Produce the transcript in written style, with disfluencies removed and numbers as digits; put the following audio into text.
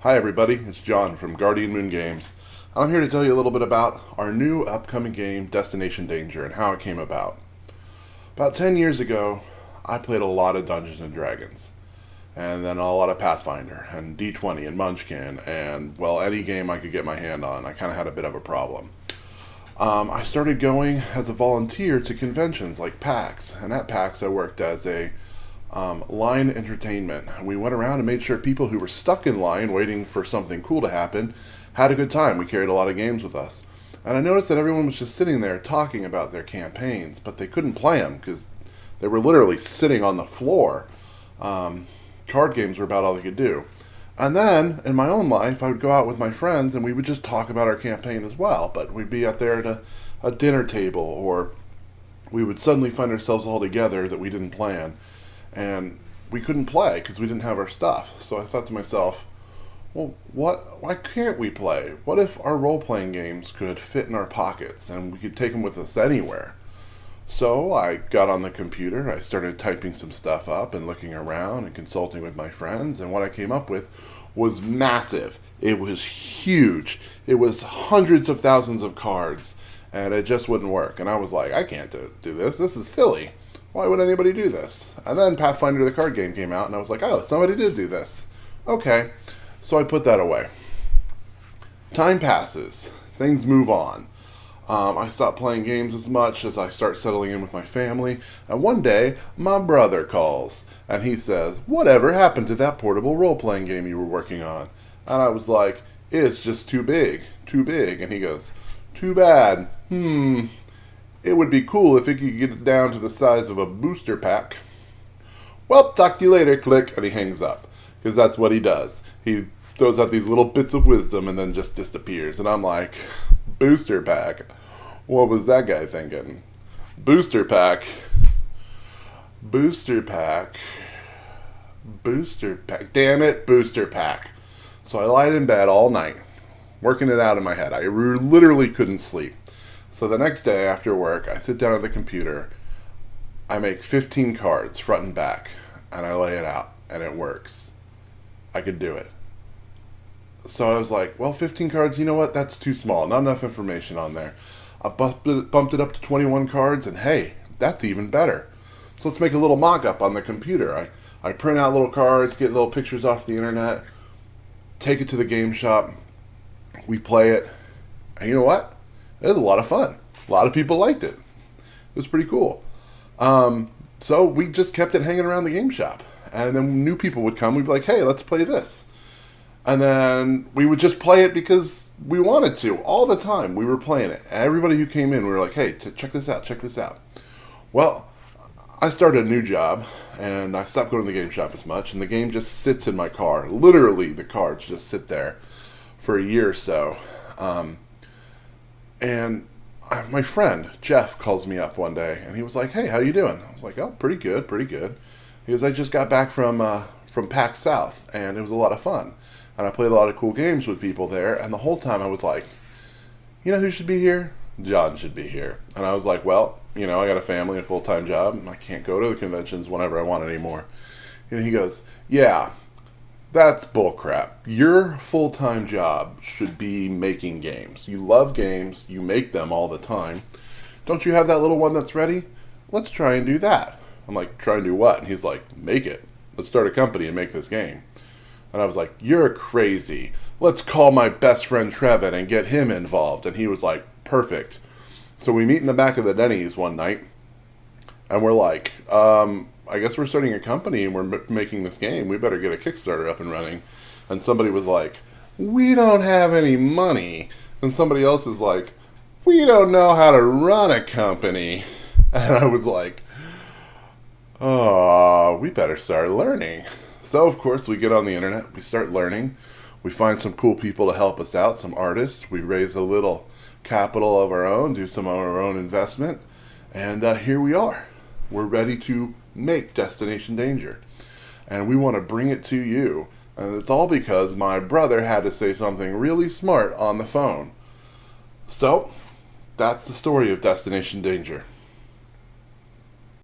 Hi everybody, it's John from Guardian Moon Games. I'm here to tell you a little bit about our new upcoming game, Destination Danger, and how it came about. About 10 years ago, I played a lot of Dungeons & Dragons, and then a lot of Pathfinder, and D20, and Munchkin, and, well, any game I could get my hand on. I kind of had a bit of a problem. I started going as a volunteer to conventions like PAX, and at PAX I worked as a line entertainment. We went around and made sure people who were stuck in line waiting for something cool to happen had a good time. We carried a lot of games with us. And I noticed that everyone was just sitting there talking about their campaigns, but they couldn't play them because they were literally sitting on the floor. Card games were about all they could do. And then, in my own life, I would go out with my friends and we would just talk about our campaign as well. But we'd be out there at a dinner table, or we would suddenly find ourselves all together that we didn't plan. And we couldn't play because we didn't have our stuff. So I thought to myself, well, why can't we play? What if our role-playing games could fit in our pockets and we could take them with us anywhere? So I got on the computer, I started typing some stuff up and looking around and consulting with my friends, and what I came up with was massive. It was huge. It was hundreds of thousands of cards, and it just wouldn't work. And I was like, I can't do this. This is silly. Why would anybody do this? And then Pathfinder the card game came out, and I was like, oh, somebody did do this. Okay. So I put that away. Time passes. Things move on. I stop playing games as much as I start settling in with my family. And one day, my brother calls, and he says, whatever happened to that portable role-playing game you were working on? And I was like, it's just too big. Too big. And he goes, too bad. It would be cool if it could get it down to the size of a booster pack. Well, talk to you later, click, and he hangs up. Because that's what he does. He throws out these little bits of wisdom and then just disappears. And I'm like, booster pack? What was that guy thinking? Booster pack? Booster pack? Booster pack? Damn it, booster pack. So I lied in bed all night, working it out in my head. I literally couldn't sleep. So the next day after work, I sit down at the computer, I make 15 cards front and back, and I lay it out, and it works. I could do it. So I was like, well, 15 cards, you know what? That's too small. Not enough information on there. I bumped it up to 21 cards, and hey, that's even better. So let's make a little mock-up on the computer. I print out little cards, get little pictures off the internet, take it to the game shop, we play it, and you know what? It was a lot of fun. A lot of people liked it. It was pretty cool. So we just kept it hanging around the game shop. And then new people would come. We'd be like, hey, let's play this. And then we would just play it because we wanted to. All the time we were playing it. Everybody who came in, we were like, hey, check this out, check this out. Well, I started a new job, and I stopped going to the game shop as much, and the game just sits in my car. Literally, the cards just sit there for a year or so. And my friend, Jeff, calls me up one day, and he was like, hey, how you doing? I was like, oh, pretty good, pretty good. He goes, I just got back from PAX South, and it was a lot of fun. And I played a lot of cool games with people there, and the whole time I was like, you know who should be here? John should be here. And I was like, well, you know, I got a family and a full-time job, and I can't go to the conventions whenever I want anymore. And he goes, yeah, that's bullcrap. Your full-time job should be making games. You love games. You make them all the time. Don't you have that little one that's ready? Let's try and do that. I'm like, try and do what? And he's like, make it. Let's start a company and make this game. And I was like, you're crazy. Let's call my best friend Trevin and get him involved. And he was like, perfect. So we meet in the back of the Denny's one night. And we're like, I guess we're starting a company and we're making this game. We better get a Kickstarter up and running. And somebody was like, we don't have any money. And somebody else is like, we don't know how to run a company. And I was like, oh, we better start learning. So, of course, we get on the internet. We start learning. We find some cool people to help us out, some artists. We raise a little capital of our own, do some of our own investment. And here we are. We're ready to make Destination Danger. And we want to bring it to you. And it's all because my brother had to say something really smart on the phone. So, that's the story of Destination Danger.